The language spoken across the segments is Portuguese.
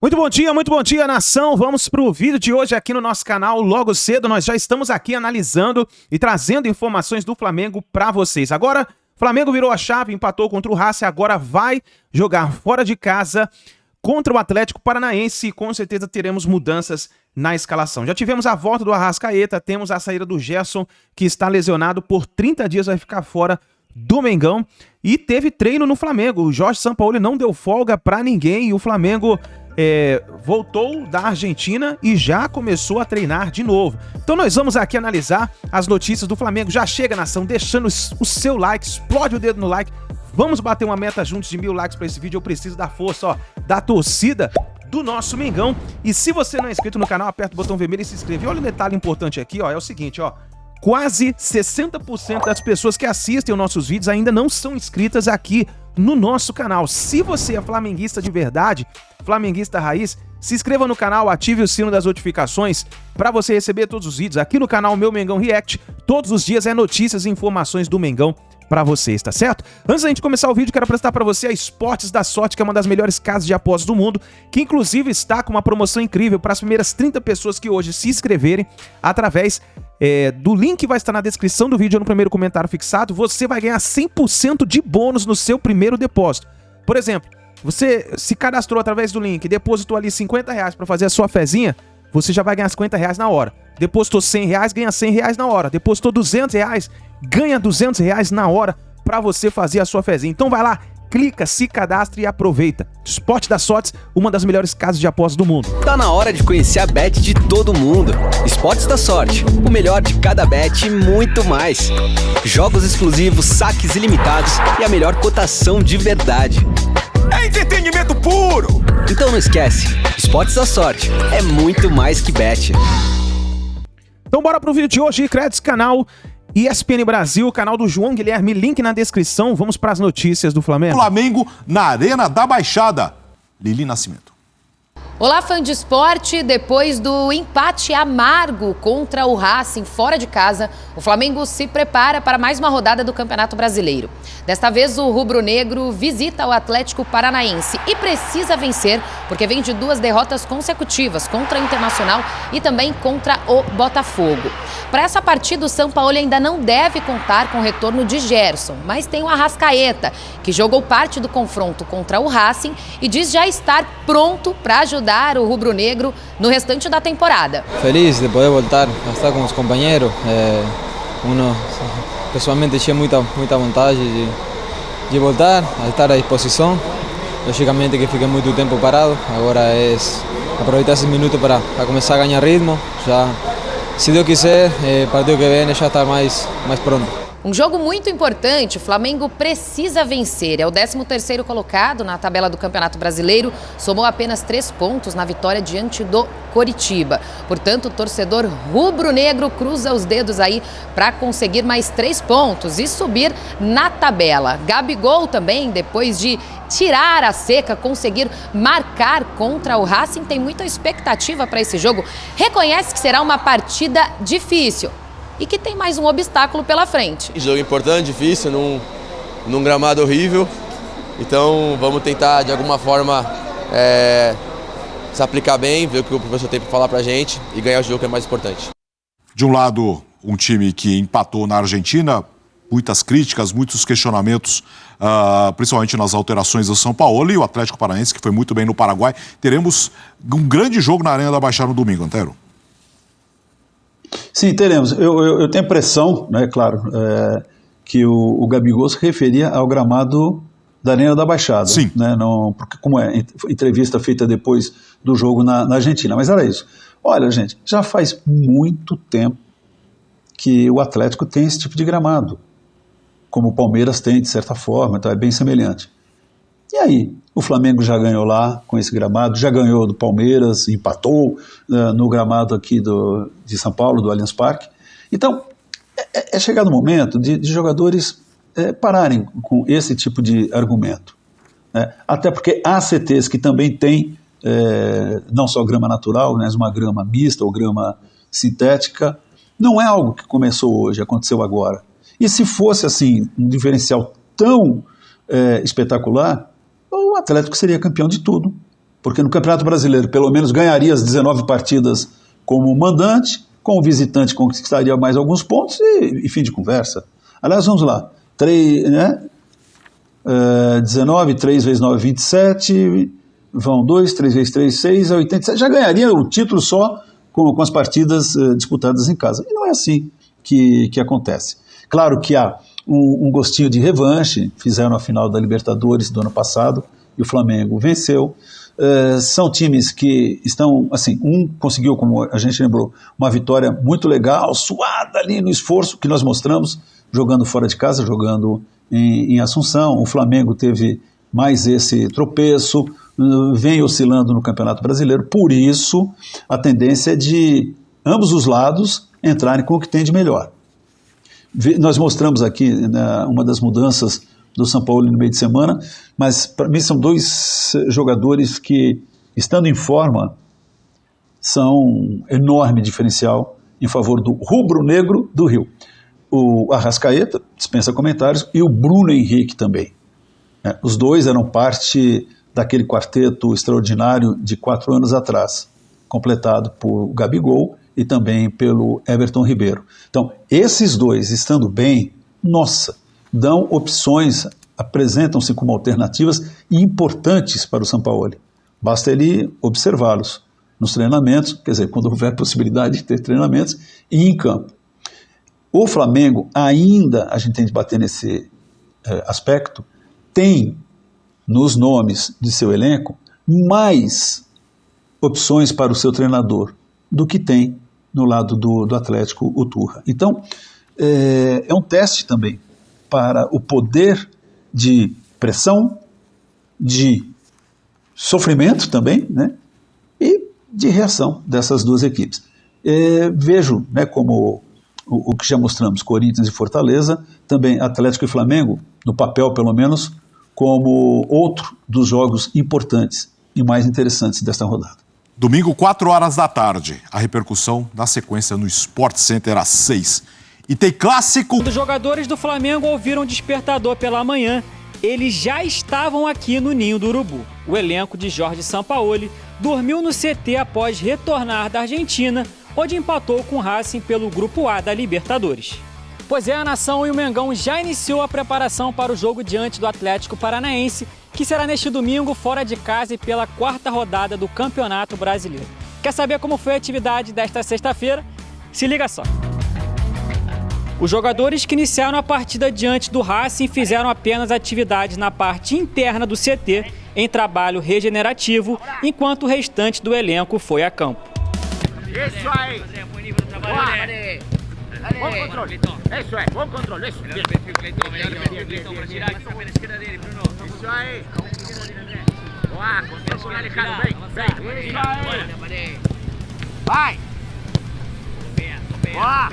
Muito bom dia, nação! Vamos para o vídeo de hoje aqui no nosso canal. Logo cedo nós já estamos aqui analisando e trazendo informações do Flamengo para vocês. Agora, o Flamengo virou a chave, empatou contra o Racing, agora vai jogar fora de casa contra o Atlético Paranaense e com certeza teremos mudanças na escalação. Já tivemos a volta do Arrascaeta, temos a saída do Gerson, que está lesionado por 30 dias, vai ficar fora do Mengão, e teve treino no Flamengo. O Jorge Sampaoli não deu folga para ninguém e o Flamengo voltou da Argentina e já começou a treinar de novo. Então nós vamos aqui analisar as notícias do Flamengo. Já chega, nação, deixando o seu like, explode o dedo no like. Vamos bater uma meta juntos de 1000 likes para esse vídeo. Eu preciso da força, ó, da torcida do nosso Mengão. E se você não é inscrito no canal, aperta o botão vermelho e se inscreve. Olha um detalhe importante aqui, ó, é o seguinte, ó. Quase 60% das pessoas que assistem os nossos vídeos ainda não são inscritas aqui no nosso canal. Se você é flamenguista de verdade, flamenguista raiz, se inscreva no canal, ative o sino das notificações para você receber todos os vídeos. Aqui no canal Meu Mengão React, todos os dias é notícias e informações do Mengão para vocês, tá certo? Antes da gente começar o vídeo, quero apresentar para você a Esportes da Sorte, que é uma das melhores casas de apostas do mundo, que inclusive está com uma promoção incrível para as primeiras 30 pessoas que hoje se inscreverem através do link que vai estar na descrição do vídeo ou no primeiro comentário fixado. Você vai ganhar 100% de bônus no seu primeiro depósito. Por exemplo, você se cadastrou através do link, depositou ali R$50 para fazer a sua fezinha, você já vai ganhar R$50 na hora. Depositou R$100, ganha R$100 na hora. Depositou R$200, ganha R$200 na hora para você fazer a sua fezinha. Então vai lá, clica, se cadastra e aproveita. Esporte da Sorte, uma das melhores casas de apostas do mundo. Tá na hora de conhecer a bet de todo mundo. Esportes da Sorte, o melhor de cada bet e muito mais. Jogos exclusivos, saques ilimitados e a melhor cotação de verdade. É entretenimento puro! Então não esquece, Esportes da Sorte é muito mais que bet. Então bora pro vídeo de hoje, créditos canal ESPN Brasil, canal do João Guilherme, link na descrição. Vamos para as notícias do Flamengo. Flamengo na Arena da Baixada. Lili Nascimento. Olá, fã de esporte. Depois do empate amargo contra o Racing fora de casa, o Flamengo se prepara para mais uma rodada do Campeonato Brasileiro. Desta vez, o rubro-negro visita o Atlético Paranaense e precisa vencer, porque vem de 2 derrotas consecutivas contra o Internacional e também contra o Botafogo. Para essa partida, o Sampaoli ainda não deve contar com o retorno de Gerson, mas tem o Arrascaeta, que jogou parte do confronto contra o Racing e diz já estar pronto para ajudar o rubro-negro no restante da temporada. Feliz de poder voltar a estar com os companheiros. Pessoalmente tinha muita vontade de voltar, a estar à disposição. Logicamente que fiquei muito tempo parado, agora é aproveitar esses minutos para começar a ganhar ritmo. Já, se Deus quiser, partido que vem já estar mais pronto. Um jogo muito importante, o Flamengo precisa vencer. É o 13º colocado na tabela do Campeonato Brasileiro, somou apenas 3 pontos na vitória diante do Coritiba. Portanto, o torcedor rubro-negro cruza os dedos aí para conseguir mais 3 pontos e subir na tabela. Gabigol também, depois de tirar a seca, conseguir marcar contra o Racing, tem muita expectativa para esse jogo. Reconhece que será uma partida difícil e que tem mais um obstáculo pela frente. Jogo importante, difícil, num gramado horrível. Então vamos tentar de alguma forma se aplicar bem, ver o que o professor tem para falar pra gente e ganhar o jogo, que é mais importante. De um lado, um time que empatou na Argentina, muitas críticas, muitos questionamentos, principalmente nas alterações do Sampaoli, e o Atlético Paranaense, que foi muito bem no Paraguai. Teremos um grande jogo na Arena da Baixada no domingo, Antero. Sim, teremos. Eu tenho a impressão, né, claro, que o Gabigol se referia ao gramado da Arena da Baixada. Sim. Né, não, porque como é entrevista feita depois do jogo na Argentina. Mas era isso. Olha, gente, já faz muito tempo que o Atlético tem esse tipo de gramado, como o Palmeiras tem, de certa forma, então é bem semelhante. E aí, o Flamengo já ganhou lá com esse gramado, já ganhou do Palmeiras, empatou no gramado aqui de São Paulo, do Allianz Parque. Então, é chegado o momento de jogadores pararem com esse tipo de argumento. Né? Até porque há CTs que também têm não só grama natural, mas uma grama mista ou grama sintética. Não é algo que começou hoje, aconteceu agora. E se fosse assim um diferencial tão espetacular, o Atlético seria campeão de tudo porque no Campeonato Brasileiro pelo menos ganharia as 19 partidas como mandante, com o visitante conquistaria mais alguns pontos e fim de conversa. Aliás, vamos lá, 19, 3 vezes 9, 27, vão 2, 3 vezes 3, 6, 87, já ganharia o título só com as partidas disputadas em casa. E não é assim que acontece. Claro que há um gostinho de revanche, fizeram a final da Libertadores do ano passado e o Flamengo venceu. São times que estão, assim, um conseguiu, como a gente lembrou, uma vitória muito legal, suada ali no esforço que nós mostramos, jogando fora de casa, jogando em Assunção. O Flamengo teve mais esse tropeço, vem oscilando no Campeonato Brasileiro, por isso a tendência é de ambos os lados entrarem com o que tem de melhor. Nós mostramos aqui uma das mudanças do São Paulo no meio de semana, mas para mim são dois jogadores que, estando em forma, são um enorme diferencial em favor do rubro-negro do Rio. O Arrascaeta, dispensa comentários, e o Bruno Henrique também. Os dois eram parte daquele quarteto extraordinário de 4 anos atrás, completado por Gabigol e também pelo Everton Ribeiro. Então, esses dois estando bem, nossa, dão opções, apresentam-se como alternativas importantes para o Sampaoli. Basta ele observá-los nos treinamentos, quer dizer, quando houver possibilidade de ter treinamentos, e em campo. O Flamengo ainda, a gente tem de bater nesse aspecto, tem nos nomes de seu elenco mais opções para o seu treinador do que tem no lado do Atlético, o Turra. Então, é um teste também para o poder de pressão, de sofrimento também, né, e de reação dessas duas equipes. Vejo, né, como o que já mostramos, Corinthians e Fortaleza, também Atlético e Flamengo, no papel pelo menos, como outro dos jogos importantes e mais interessantes desta rodada. Domingo, 4 horas da tarde. A repercussão na sequência no Sport Center às 6. E tem clássico. Os jogadores do Flamengo ouviram o despertador pela manhã. Eles já estavam aqui no Ninho do Urubu. O elenco de Jorge Sampaoli dormiu no CT após retornar da Argentina, onde empatou com o Racing pelo Grupo A da Libertadores. Pois é, a Nação e o Mengão já iniciou a preparação para o jogo diante do Atlético Paranaense, que será neste domingo fora de casa e pela 4ª rodada do Campeonato Brasileiro. Quer saber como foi a atividade desta sexta-feira? Se liga só. Os jogadores que iniciaram a partida diante do Racing fizeram apenas atividades na parte interna do CT, em trabalho regenerativo, enquanto o restante do elenco foi a campo. Isso aí! Bom controle! Isso aí, bom controle! Isso aí! Boa, controle Alejandro, vem! Isso aí! Vai! Boa!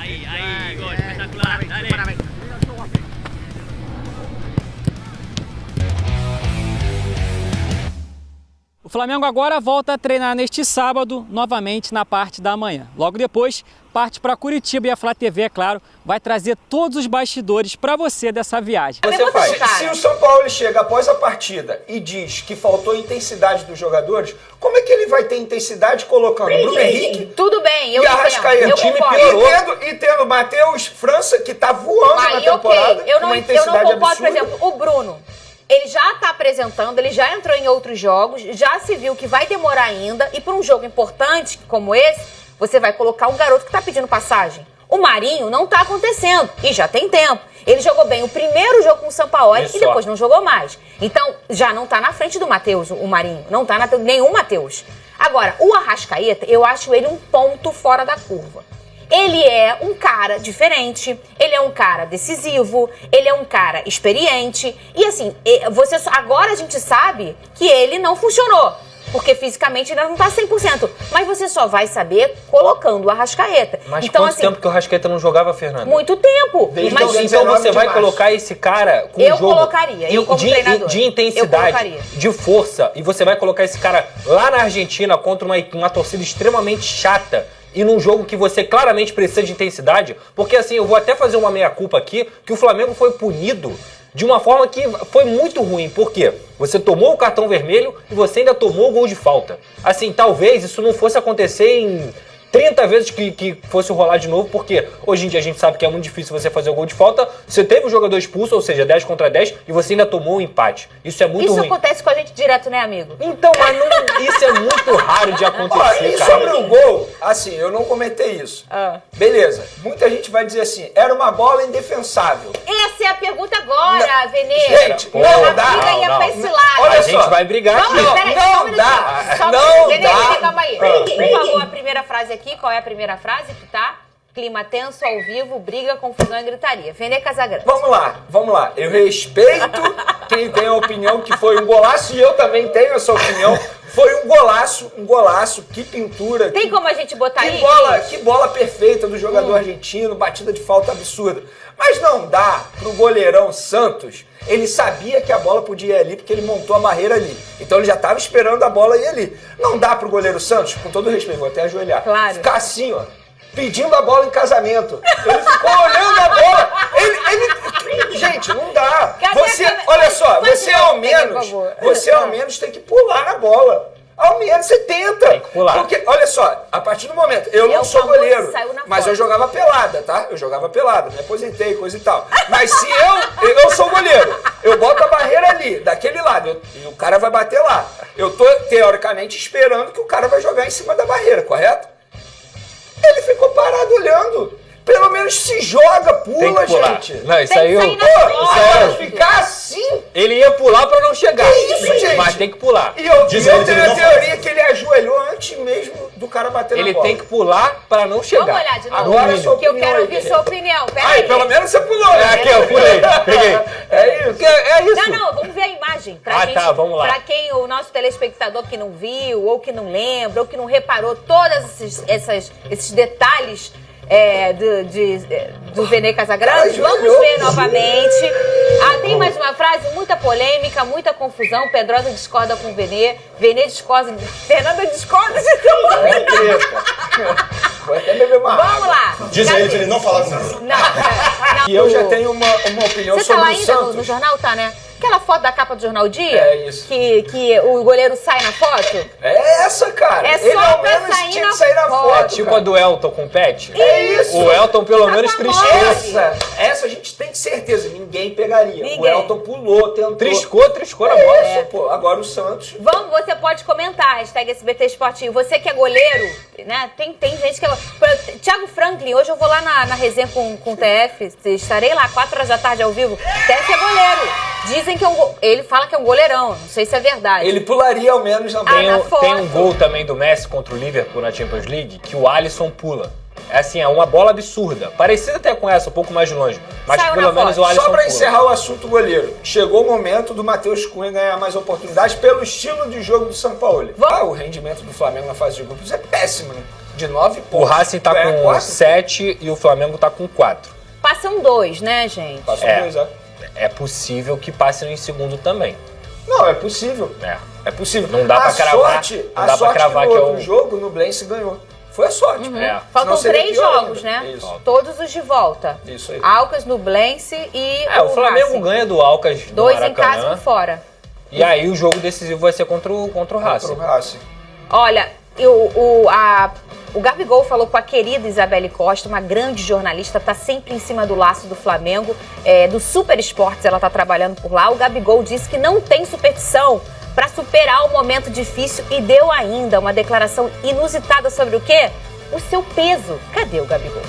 Aí, gol, espetacular! Parabéns! O Flamengo agora volta a treinar neste sábado, novamente na parte da manhã. Logo depois, parte para Curitiba e a Flá TV, é claro, vai trazer todos os bastidores para você dessa viagem. Se o São Paulo chega após a partida e diz que faltou intensidade dos jogadores, como é que ele vai ter intensidade colocando Bruno Henrique? Tudo bem, eu e Arrascaeta? Eu concordo. E tendo Matheus França, que tá voando na temporada, eu não concordo, absurda. por exemplo, o Bruno. Ele já está apresentando, ele já entrou em outros jogos, já se viu que vai demorar ainda, e para um jogo importante como esse, você vai colocar um garoto que está pedindo passagem. O Marinho não está acontecendo, e já tem tempo. Ele jogou bem o primeiro jogo com o Sampaoli e depois não jogou mais. Então, já não está na frente do Matheus, o Marinho. Não está nenhum Matheus. Agora, o Arrascaeta, eu acho ele um ponto fora da curva. Ele é um cara diferente, ele é um cara decisivo, ele é um cara experiente. E assim, agora a gente sabe que ele não funcionou, porque fisicamente ainda não tá 100%. Mas você só vai saber colocando o Arrascaeta. Mas então, quanto tempo que o Arrascaeta não jogava, Fernanda? Muito tempo. Então você vai colocar esse cara com um jogo colocaria, eu como treinador. De intensidade, de força, e você vai colocar esse cara lá na Argentina contra uma torcida extremamente chata, e num jogo que você claramente precisa de intensidade, porque assim, eu vou até fazer uma meia-culpa aqui, que o Flamengo foi punido de uma forma que foi muito ruim. Por quê? Você tomou o cartão vermelho e você ainda tomou o gol de falta. Assim, talvez isso não fosse acontecer em 30 vezes que fosse rolar de novo, porque hoje em dia a gente sabe que é muito difícil você fazer o gol de falta. Você teve o jogador expulso, ou seja, 10 contra 10, e você ainda tomou um empate. Isso é muito ruim. Isso acontece com a gente direto, né, amigo? Então, mas não, isso é muito raro de acontecer, Olha, e cara. sobre o gol, assim, eu não comentei isso. Beleza, muita gente vai dizer assim, era uma bola indefensável. Essa é a pergunta agora, Venê. Gente, não dá. A briga ia pra esse lado. Olha A gente vai brigar aqui. Vamos, peraí, Não dá. Venê, calma aí. Por favor, a primeira frase aqui, qual é a primeira frase que tá? Clima tenso, ao vivo, briga, confusão e gritaria. Venê Casagrande. Vamos lá. Eu respeito quem tem a opinião que foi um golaço e eu também tenho essa opinião. Foi um golaço, que pintura. Tem como a gente botar aí? Que bola perfeita do jogador argentino, batida de falta absurda. Mas não dá pro goleirão Santos. Ele sabia que a bola podia ir ali porque ele montou a barreira ali. Então ele já estava esperando a bola ir ali. Não dá pro goleiro Santos, com todo respeito, vou até ajoelhar. Claro. Ficar assim, ó, pedindo a bola em casamento. Ele ficou olhando a bola. Gente, não dá. Olha só, você ao menos tem que pular na bola. Ao menos você tenta. Tem que pular. Porque, olha só, a partir do momento, eu não sou goleiro, mas eu jogava pelada, tá? Eu jogava pelada, me aposentei, coisa e tal. Mas se eu sou goleiro, eu boto a barreira ali, daquele lado, e o cara vai bater lá. Eu tô, teoricamente, esperando que o cara vai jogar em cima da barreira, correto? Ele ficou parado olhando. Pelo menos se joga, pula, gente. Não, isso aí ficar assim. Ele ia pular pra não chegar. Que isso, gente? Mas tem que pular. E eu tenho a teoria que ele ajoelhou antes mesmo do cara bater na bola. Ele tem que pular pra não chegar. Vamos olhar de novo. Agora que eu quero ouvir sua opinião. Ai, pelo menos você pulou, né? Aqui, eu pulei. Peguei. É isso. É isso. Não, vamos ver a imagem. Pra gente, tá, vamos lá. Pra quem, o nosso telespectador que não viu, ou que não lembra, ou que não reparou todos esses detalhes do Venê Casagrande, vamos ver novamente. Tem mais uma frase, muita polêmica, muita confusão. Pedrosa discorda com o Venê, Venê discorda, Fernanda discorda de tudo. Vou até beber uma Vamos lá. Diz a ele pra ele não falar com você. Não. E eu já tenho uma opinião Você sobre tá lá o ainda Santos. no jornal, tá, né? Aquela foto da capa do Jornal Dia? É isso. Que o goleiro sai na foto? É essa, cara. É Ele só ao pra menos sair tinha na que sair na foto. foto. É tipo a do Elton com o Pet? É isso. O Elton, pelo menos, triscou. Essa a gente tem certeza. Ninguém pegaria. Ninguém. O Elton pulou, tentou. Triscou na bola. Isso, pô. Agora o Santos... Você pode comentar, hashtag SBT Esportivo. Você que é goleiro, né? Tem gente que é... Thiago Franklin, hoje eu vou lá na resenha com o TF, estarei lá 4 horas da tarde ao vivo. TF é goleiro. Dizem que ele fala que é um goleirão, não sei se é verdade. Ele pularia ao menos na bola. Tem um gol também do Messi contra o Liverpool na Champions League que o Alisson pula. É assim, é uma bola absurda. Parecida até com essa, um pouco mais longe. Mas pelo menos o Alisson Só pra pula. encerrar o assunto goleiro. Chegou o momento do Matheus Cunha ganhar mais oportunidades pelo estilo de jogo do São Paulo. O rendimento do Flamengo na fase de grupos é péssimo, né? De 9 pontos. O Racing tá com 7 e o Flamengo tá com 4. Passam 2, né, gente? Passam 2, É possível que passem em segundo também. Não, é possível. É possível. Não dá pra cravar. Não dá pra cravar que no outro jogo, no Blense ganhou. Foi a sorte. Faltam 3 jogos, ainda. né? Isso. Todos os de volta. Isso aí. Alcas, Nublense e o Flamengo Racing. ganha do Alcas no 2 em Maracanã. casa e 1 fora. E aí o jogo decisivo vai ser contra o Racing. Contra o Racing. Olha, o Gabigol falou com a querida Isabelle Costa, uma grande jornalista, tá sempre em cima do laço do Flamengo, do Super Esportes, ela tá trabalhando por lá. O Gabigol disse que não tem superstição para superar o momento difícil e deu ainda uma declaração inusitada sobre o quê? O seu peso. Cadê o Gabigol?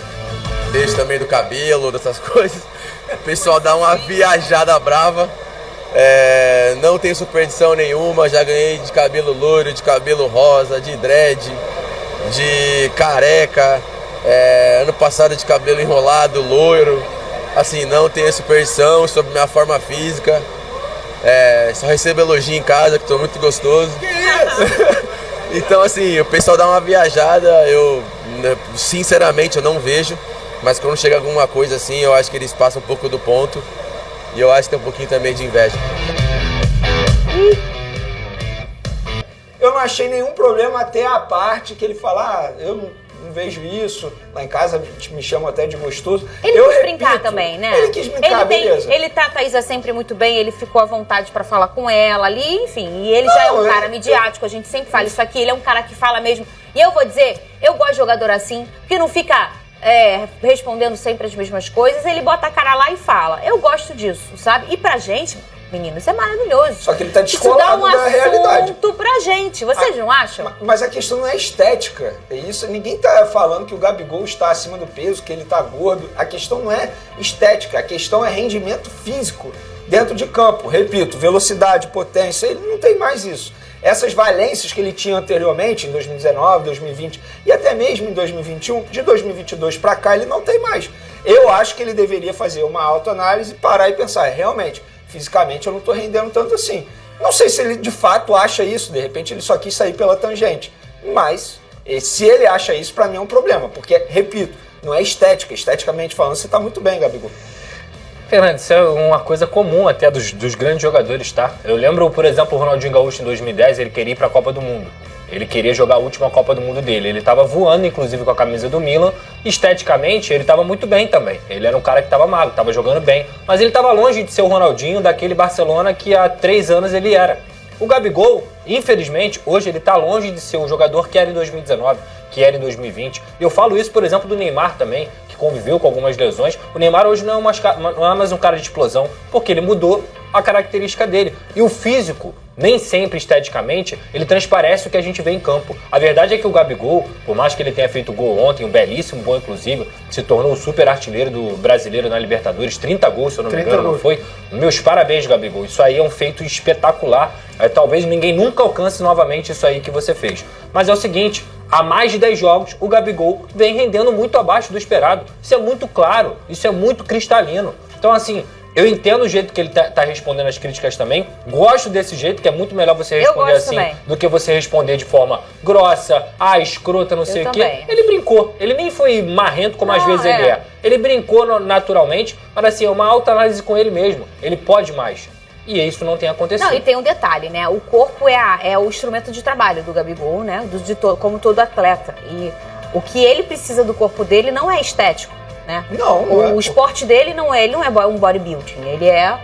Desde também do cabelo, dessas coisas. O pessoal dá uma viajada brava. Não tenho superstição nenhuma, já ganhei de cabelo loiro, de cabelo rosa, de dread, de careca, ano passado de cabelo enrolado, loiro. Assim, não tenho superstição sobre minha forma física. Só recebo elogio em casa, que estou muito gostoso. Que isso? Então, assim, o pessoal dá uma viajada, sinceramente eu não vejo, mas quando chega alguma coisa assim, eu acho que eles passam um pouco do ponto. E eu acho que tem um pouquinho também de inveja. Eu não achei nenhum problema até a parte que ele fala, eu não vejo isso. Lá em casa me chamam até de gostoso. Ele quis brincar também, né? Ele quis brincar, beleza. Ele tá a Thaísa sempre muito bem, ele ficou à vontade pra falar com ela ali, enfim. E ele já é um cara midiático, a gente sempre fala isso aqui, ele é um cara que fala mesmo. E eu vou dizer, eu gosto de jogador assim, que não fica respondendo sempre as mesmas coisas, ele bota a cara lá e fala. Eu gosto disso, sabe? E pra gente, menino, isso é maravilhoso. Só que ele tá descolado da realidade. Isso dá um assunto pra gente, vocês não acham? Mas a questão não é estética. É isso, ninguém tá falando que o Gabigol está acima do peso, que ele tá gordo. A questão não é estética, a questão é rendimento físico dentro de campo. Repito, velocidade, potência, ele não tem mais isso. Essas valências que ele tinha anteriormente, em 2019, 2020 e até mesmo em 2021, de 2022 para cá, ele não tem mais. Eu acho que ele deveria fazer uma autoanálise, parar e pensar, realmente, fisicamente eu não estou rendendo tanto assim. Não sei se ele de fato acha isso, de repente ele só quis sair pela tangente. Mas, se ele acha isso, para mim é um problema, porque, repito, não é estética. Esteticamente falando, você está muito bem, Gabigol. Fernando, isso é uma coisa comum até dos grandes jogadores, tá? Eu lembro, por exemplo, o Ronaldinho Gaúcho em 2010, ele queria ir para a Copa do Mundo. Ele queria jogar a última Copa do Mundo dele. Ele estava voando, inclusive, com a camisa do Milan. Esteticamente, ele estava muito bem também. Ele era um cara que estava magro, estava jogando bem. Mas ele estava longe de ser o Ronaldinho daquele Barcelona que há 3 anos ele era. O Gabigol, infelizmente, hoje ele está longe de ser o jogador que era em 2019, que era em 2020. E eu falo isso, por exemplo, do Neymar também, que conviveu com algumas lesões. O Neymar hoje não é mais um cara de explosão, porque ele mudou a característica dele. E o físico, nem sempre esteticamente, ele transparece o que a gente vê em campo. A verdade é que o Gabigol, por mais que ele tenha feito gol ontem, um belíssimo gol inclusive, se tornou o super artilheiro do brasileiro na Libertadores, 30 gols, se eu não me engano, não foi? Meus parabéns, Gabigol. Isso aí é um feito espetacular. Talvez ninguém nunca alcance novamente isso aí que você fez. Mas é o seguinte, há mais de 10 jogos, o Gabigol vem rendendo muito abaixo do esperado. Isso é muito claro, isso é muito cristalino. Então, assim, eu entendo o jeito que ele tá respondendo as críticas também. Gosto desse jeito, que é muito melhor você responder assim também, do que você responder de forma grossa, escrota, não sei o quê. Ele brincou. Ele nem foi marrento como às vezes ele é. Ele brincou naturalmente, mas assim, é uma autoanálise com ele mesmo. Ele pode mais. E isso não tem acontecido. Não, e tem um detalhe, né? O corpo é o instrumento de trabalho do Gabigol, né? Como todo atleta. E o que ele precisa do corpo dele não é estético. Né? O esporte dele não é um bodybuilding, ele é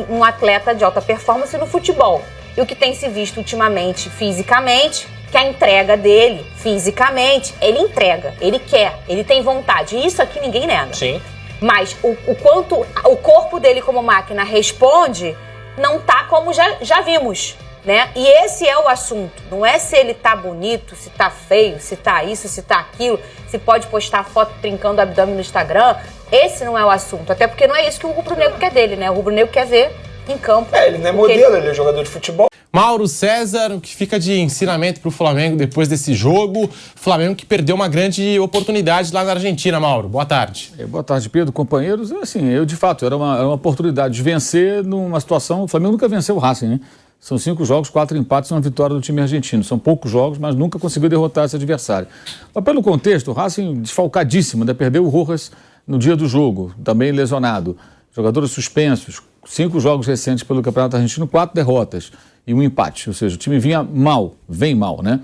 um atleta de alta performance no futebol. E o que tem se visto ultimamente, fisicamente, que a entrega dele, fisicamente, ele entrega, ele quer, ele tem vontade. E isso aqui ninguém nega. Sim. Mas o quanto o corpo dele como máquina responde, não tá como já vimos. Né? E esse é o assunto, não é se ele tá bonito, se tá feio, se tá isso, se tá aquilo, se pode postar foto trincando o abdômen no Instagram. Esse não é o assunto, até porque não é isso que o rubro-negro quer dele, né? O rubro-negro quer ver em campo. Ele não é modelo, ele é jogador de futebol. Mauro César, o que fica de ensinamento pro Flamengo depois desse jogo? Flamengo que perdeu uma grande oportunidade lá na Argentina, Mauro. Boa tarde. Boa tarde, Pedro, companheiros. Assim, de fato, era uma oportunidade de vencer numa situação... O Flamengo nunca venceu o Racing, né? São 5 jogos, 4 empates e uma vitória do time argentino. São poucos jogos, mas nunca conseguiu derrotar esse adversário. Mas pelo contexto, o Racing desfalcadíssimo, ainda perdeu o Rojas no dia do jogo, também lesionado. Jogadores suspensos, 5 jogos recentes pelo Campeonato Argentino, 4 derrotas e um empate. Ou seja, o time vem mal, né?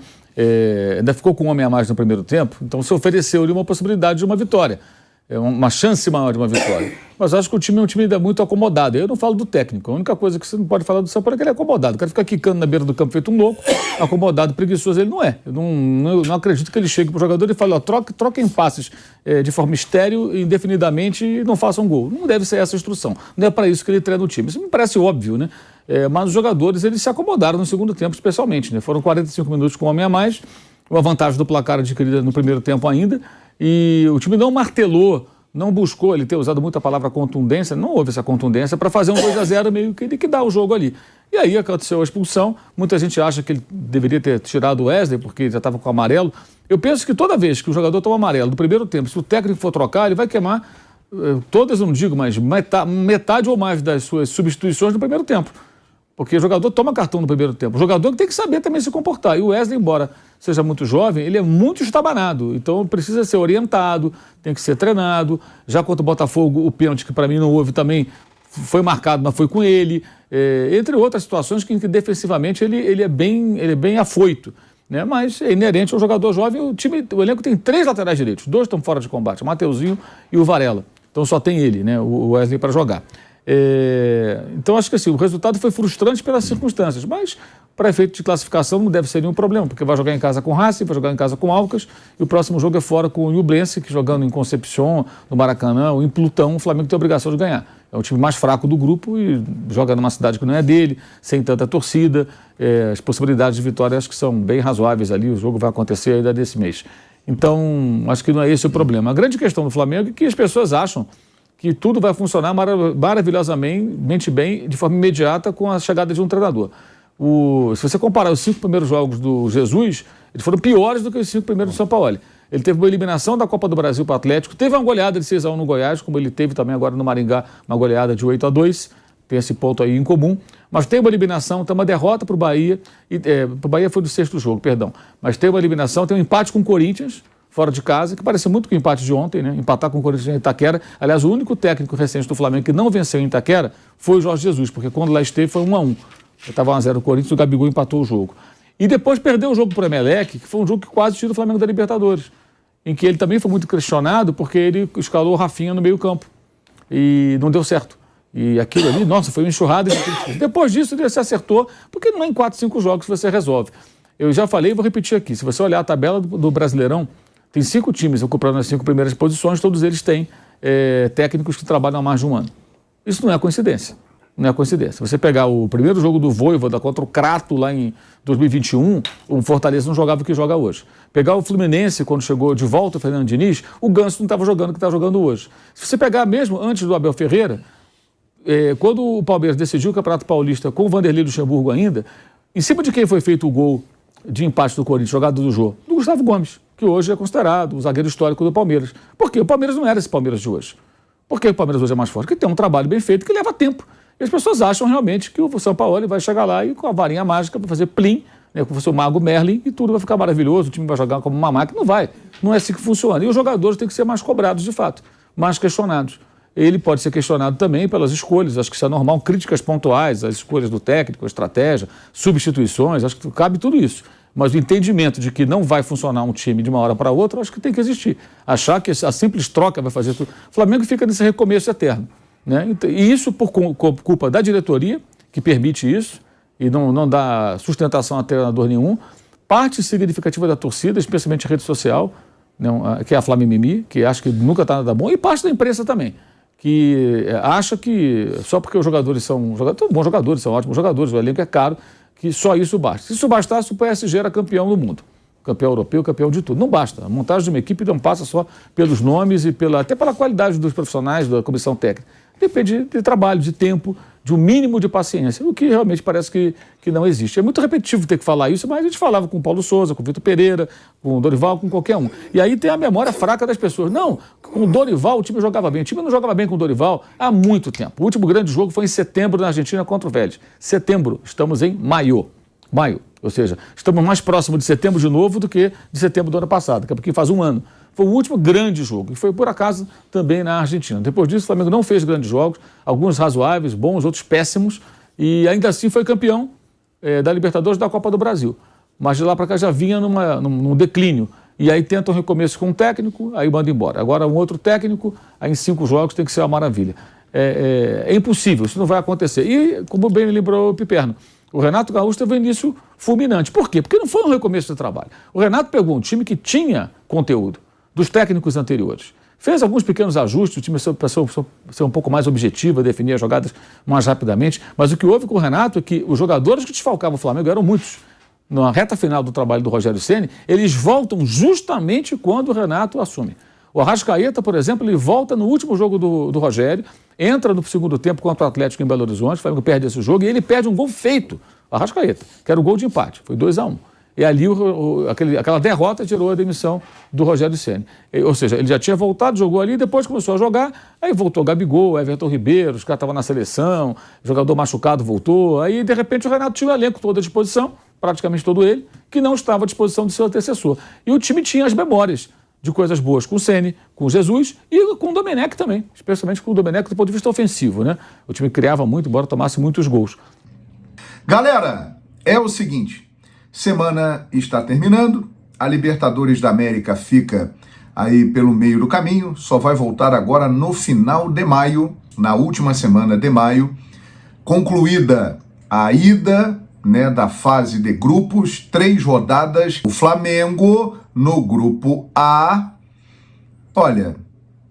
Ainda ficou com um homem a mais no primeiro tempo, então se ofereceu-lhe uma possibilidade de uma vitória. Uma chance maior de uma vitória. Mas acho que o time é um time ainda muito acomodado. Eu não falo do técnico. A única coisa que você não pode falar do São Paulo é que ele é acomodado. O cara fica quicando na beira do campo feito um louco, acomodado, preguiçoso. Ele não é. Eu não acredito que ele chegue para o jogador e fale, troquem passes de forma estéril, indefinidamente, e não façam gol. Não deve ser essa a instrução. Não é para isso que ele treina o time. Isso me parece óbvio, né? Mas os jogadores, eles se acomodaram no segundo tempo, especialmente, né? Foram 45 minutos com um homem a mais, uma vantagem do placar adquirida no primeiro tempo ainda. E o time não martelou, não buscou, ele ter usado muita palavra contundência, não houve essa contundência para fazer um 2-0 meio que liquidar o jogo ali. E aí aconteceu a expulsão, muita gente acha que ele deveria ter tirado o Wesley porque já estava com amarelo. Eu penso que toda vez que o jogador toma amarelo do primeiro tempo, se o técnico for trocar, ele vai queimar todas, eu não digo, mas metade ou mais das suas substituições no primeiro tempo. Porque o jogador toma cartão no primeiro tempo. O jogador tem que saber também se comportar. E o Wesley, embora seja muito jovem, ele é muito estabanado. Então precisa ser orientado, tem que ser treinado. Já contra o Botafogo, o pênalti, que para mim não houve também, foi marcado, mas foi com ele. Entre outras situações que defensivamente ele é bem afoito. né? Mas é inerente ao jogador jovem. O elenco tem 3 laterais direitos, 2 estão fora de combate, o Mateuzinho e o Varela. Então só tem ele, né, o Wesley, para jogar. Então acho que assim, o resultado foi frustrante pelas circunstâncias, mas para efeito de classificação não deve ser nenhum problema, porque vai jogar em casa com o Racing, vai jogar em casa com o Alcas, e o próximo jogo é fora com o Ñublense, que jogando em Concepción, no Maracanã ou em Plutão, o Flamengo tem a obrigação de ganhar. É o time mais fraco do grupo e joga numa cidade que não é dele, sem tanta torcida. As possibilidades de vitória acho que são bem razoáveis ali, o jogo vai acontecer ainda desse mês. Então, acho que não é esse o problema. A grande questão do Flamengo é que as pessoas acham que tudo vai funcionar maravilhosamente bem, de forma imediata, com a chegada de um treinador. Se você comparar os 5 primeiros jogos do Jesus, eles foram piores do que os 5 primeiros do São Paulo. Ele teve uma eliminação da Copa do Brasil para o Atlético, teve uma goleada de 6-1 no Goiás, como ele teve também agora no Maringá, uma goleada de 8-2, tem esse ponto aí em comum, mas tem uma eliminação, tem uma derrota para o Bahia, para o Bahia foi do 6º jogo, perdão, mas tem uma eliminação, tem um empate com o Corinthians, fora de casa, que parece muito com o empate de ontem, né? Empatar com o Corinthians em Itaquera. Aliás, o único técnico recente do Flamengo que não venceu em Itaquera foi o Jorge Jesus, porque quando lá esteve foi 1-1. Estava 1-0 o Corinthians, o Gabigol empatou o jogo. E depois perdeu o jogo para o Emelec, que foi um jogo que quase tira o Flamengo da Libertadores, em que ele também foi muito questionado porque ele escalou o Rafinha no meio campo e não deu certo. E aquilo ali, nossa, foi uma enxurrada. Depois disso ele se acertou, porque não é em 4, 5 jogos que você resolve. Eu já falei e vou repetir aqui, se você olhar a tabela do Brasileirão, tem 5 times ocupando as 5 primeiras posições, todos eles têm técnicos que trabalham há mais de um ano. Isso não é coincidência. Não é coincidência. Você pegar o primeiro jogo do Vojvoda contra o Crato lá em 2021, o Fortaleza não jogava o que joga hoje. Pegar o Fluminense, quando chegou de volta o Fernando Diniz, o Ganso não estava jogando o que está jogando hoje. Se você pegar mesmo antes do Abel Ferreira, quando o Palmeiras decidiu o Campeonato Paulista com o Vanderlei Luxemburgo ainda, em cima de quem foi feito o gol de empate do Corinthians, jogado do Jô? Do Gustavo Gomes, que hoje é considerado o zagueiro histórico do Palmeiras. Por quê? O Palmeiras não era esse Palmeiras de hoje. Por que o Palmeiras hoje é mais forte? Porque tem um trabalho bem feito que leva tempo. E as pessoas acham realmente que o São Paulo vai chegar lá e com a varinha mágica para fazer plim, né, com o seu mago Merlin, e tudo vai ficar maravilhoso, o time vai jogar como uma máquina. Não vai. Não é assim que funciona. E os jogadores têm que ser mais cobrados, de fato, mais questionados. Ele pode ser questionado também pelas escolhas, acho que isso é normal, críticas pontuais, as escolhas do técnico, a estratégia, substituições, acho que cabe tudo isso. Mas o entendimento de que não vai funcionar um time de uma hora para outra, acho que tem que existir. Achar que a simples troca vai fazer tudo. O Flamengo fica nesse recomeço eterno, né? E isso por culpa da diretoria, que permite isso, e não dá sustentação a treinador nenhum. Parte significativa da torcida, especialmente a rede social, que é a Flamimimi, que acha que nunca está nada bom, e parte da imprensa também, que acha que só porque os jogadores são bons jogadores, são ótimos jogadores, o elenco é caro, que só isso basta. Se isso bastasse, o PSG era campeão do mundo. Campeão europeu, campeão de tudo. Não basta. A montagem de uma equipe não passa só pelos nomes e até pela qualidade dos profissionais da comissão técnica. Depende de trabalho, de tempo, de um mínimo de paciência, o que realmente parece que não existe. É muito repetitivo ter que falar isso, mas a gente falava com o Paulo Souza, com o Vitor Pereira, com o Dorival, com qualquer um. E aí tem a memória fraca das pessoas. Não, com o Dorival o time jogava bem. O time não jogava bem com o Dorival há muito tempo. O último grande jogo foi em setembro na Argentina contra o Vélez. Setembro, estamos em maio. Ou seja, estamos mais próximos de setembro de novo do que de setembro do ano passado, que é porque faz um ano. Foi o último grande jogo, e foi por acaso também na Argentina. Depois disso, o Flamengo não fez grandes jogos, alguns razoáveis, bons, outros péssimos, e ainda assim foi campeão da Libertadores e da Copa do Brasil. Mas de lá para cá já vinha num declínio. E aí tenta um recomeço com um técnico, aí manda embora. Agora um outro técnico, aí em 5 jogos tem que ser uma maravilha. É impossível, isso não vai acontecer. E, como bem me lembrou o Piperno, o Renato Gaúcho teve um início fulminante. Por quê? Porque não foi um recomeço de trabalho. O Renato pegou um time que tinha conteúdo dos técnicos anteriores. Fez alguns pequenos ajustes, o time passou a ser um pouco mais objetivo, a definir as jogadas mais rapidamente, mas o que houve com o Renato é que os jogadores que desfalcavam o Flamengo eram muitos. Na reta final do trabalho do Rogério Ceni, eles voltam justamente quando o Renato assume. O Arrascaeta, por exemplo, ele volta no último jogo do Rogério, entra no segundo tempo contra o Atlético em Belo Horizonte, o Flamengo perde esse jogo e ele perde um gol feito, o Arrascaeta, que era o gol de empate, foi 2-1. E ali aquela derrota tirou a demissão do Rogério Ceni. Ou seja, ele já tinha voltado, jogou ali, depois começou a jogar, aí voltou Gabigol, Everton Ribeiro, os caras estavam na seleção, jogador machucado voltou, aí de repente o Renato tinha o elenco todo à disposição, praticamente todo ele, que não estava à disposição do seu antecessor. E o time tinha as memórias de coisas boas com o Ceni, com o Jesus e com o Domenech também, especialmente com o Domenech do ponto de vista ofensivo, né? O time criava muito, embora tomasse muitos gols. Galera, é o seguinte, semana está terminando, a Libertadores da América fica aí pelo meio do caminho, só vai voltar agora no final de maio, na última semana de maio, concluída a ida, né, da fase de grupos, 3 rodadas, o Flamengo no grupo A, olha,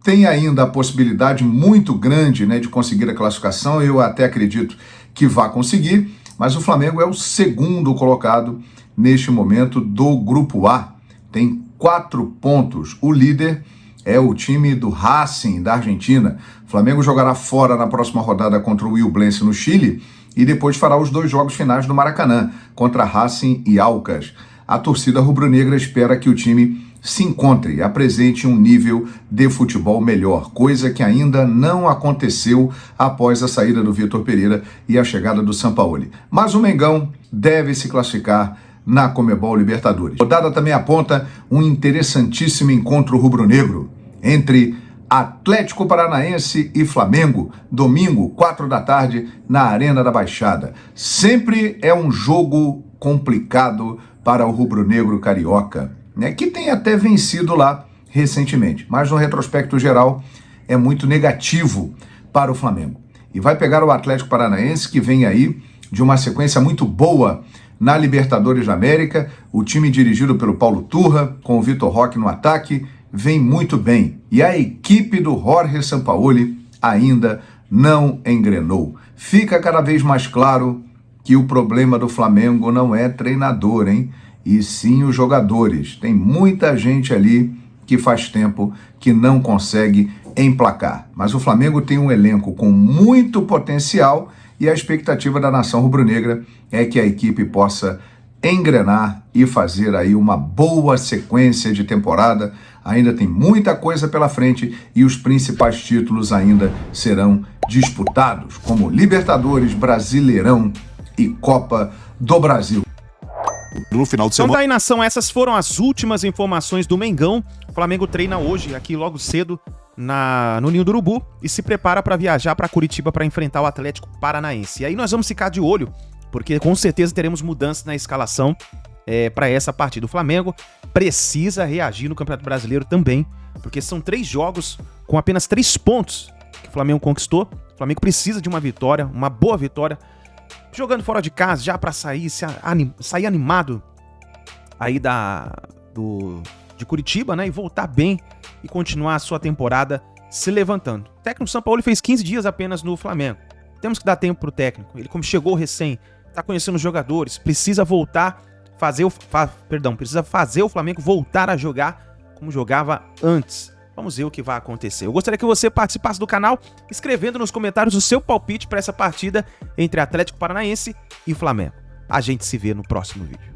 tem ainda a possibilidade muito grande, né, de conseguir a classificação, eu até acredito que vai conseguir, mas o Flamengo é o segundo colocado neste momento do grupo A, tem 4 pontos, o líder é o time do Racing, da Argentina. O Flamengo jogará fora na próxima rodada contra o Ñublense no Chile e depois fará os 2 jogos finais no Maracanã, contra Racing e Aucas. A torcida rubro-negra espera que o time se encontre e apresente um nível de futebol melhor, coisa que ainda não aconteceu após a saída do Vitor Pereira e a chegada do Sampaoli. Mas o Mengão deve se classificar na Conmebol Libertadores. A rodada também aponta um interessantíssimo encontro rubro-negro entre Atlético Paranaense e Flamengo, domingo, 4 da tarde, na Arena da Baixada. Sempre é um jogo complicado para o rubro-negro carioca, né, que tem até vencido lá recentemente, mas no retrospecto geral é muito negativo para o Flamengo. E vai pegar o Atlético Paranaense, que vem aí de uma sequência muito boa na Libertadores da América, o time dirigido pelo Paulo Turra, com o Vitor Roque no ataque, vem muito bem. E a equipe do Jorge Sampaoli ainda não engrenou. Fica cada vez mais claro que o problema do Flamengo não é treinador, hein? E sim os jogadores. Tem muita gente ali que faz tempo que não consegue emplacar. Mas o Flamengo tem um elenco com muito potencial e a expectativa da nação rubro-negra é que a equipe possa engrenar e fazer aí uma boa sequência de temporada. Ainda tem muita coisa pela frente e os principais títulos ainda serão disputados, como Libertadores, Brasileirão e Copa do Brasil. No final de semana. Então tá aí, nação, essas foram as últimas informações do Mengão. O Flamengo treina hoje, aqui logo cedo, no Ninho do Urubu, e se prepara para viajar para Curitiba para enfrentar o Atlético Paranaense. E aí nós vamos ficar de olho, porque com certeza teremos mudanças na escalação para essa partida. O Flamengo precisa reagir no Campeonato Brasileiro também, porque são 3 jogos com apenas 3 pontos que o Flamengo conquistou. O Flamengo precisa de uma vitória, uma boa vitória, jogando fora de casa já para sair animado aí de Curitiba, né, e voltar bem e continuar a sua temporada se levantando. O técnico Sampaoli fez 15 dias apenas no Flamengo. Temos que dar tempo pro técnico. Ele, como chegou recém, tá conhecendo os jogadores, precisa precisa fazer o Flamengo voltar a jogar como jogava antes. Vamos ver o que vai acontecer. Eu gostaria que você participasse do canal, escrevendo nos comentários o seu palpite para essa partida entre Atlético Paranaense e Flamengo. A gente se vê no próximo vídeo.